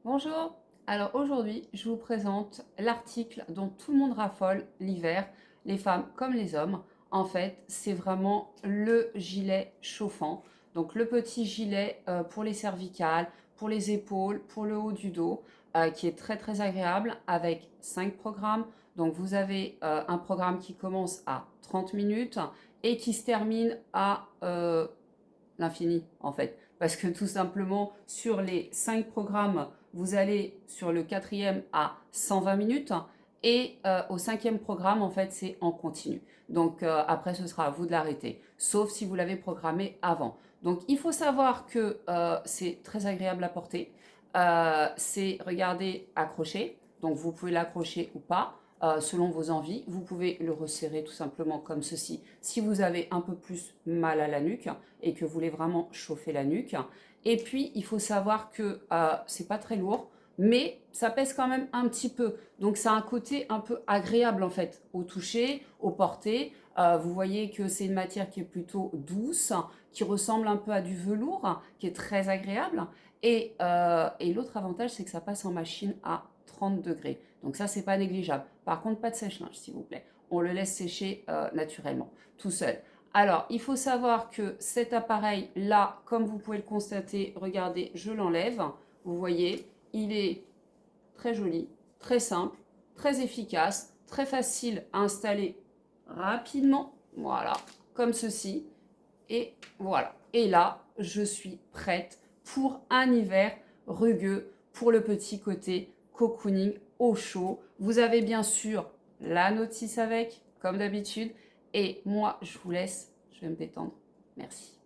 Bonjour, alors aujourd'hui je vous présente l'article dont tout le monde raffole l'hiver, les femmes comme les hommes. En fait, c'est vraiment le gilet chauffant. Donc le petit gilet pour les cervicales, pour les épaules, pour le haut du dos, qui est très très agréable avec 5 programmes. Donc vous avez un programme qui commence à 30 minutes et qui se termine à l'infini en fait. Parce que tout simplement, sur les 5 programmes, vous allez sur le quatrième à 120 minutes et au cinquième programme, en fait, c'est en continu. Donc après, ce sera à vous de l'arrêter, sauf si vous l'avez programmé avant. Donc il faut savoir que c'est très agréable à porter. C'est, regardez, accroché. Donc vous pouvez l'accrocher ou pas selon vos envies. Vous pouvez le resserrer tout simplement comme ceci si vous avez un peu plus mal à la nuque et que vous voulez vraiment chauffer la nuque. Et puis, il faut savoir que c'est pas très lourd, mais ça pèse quand même un petit peu. Donc, ça a un côté un peu agréable en fait au toucher, au porter. Vous voyez que c'est une matière qui est plutôt douce, qui ressemble un peu à du velours, qui est très agréable. Et l'autre avantage, c'est que ça passe en machine à 30 degrés. Donc ça, c'est pas négligeable. Par contre, pas de sèche-linge, s'il vous plaît. On le laisse sécher naturellement, tout seul. Alors, il faut savoir que cet appareil-là, comme vous pouvez le constater, regardez, je l'enlève. Vous voyez, il est très joli, très simple, très efficace, très facile à installer rapidement. Voilà, comme ceci. Et voilà. Et là, je suis prête pour un hiver rugueux, pour le petit côté cocooning au chaud. Vous avez bien sûr la notice avec, comme d'habitude. Et moi, je vous laisse, je vais me détendre. Merci.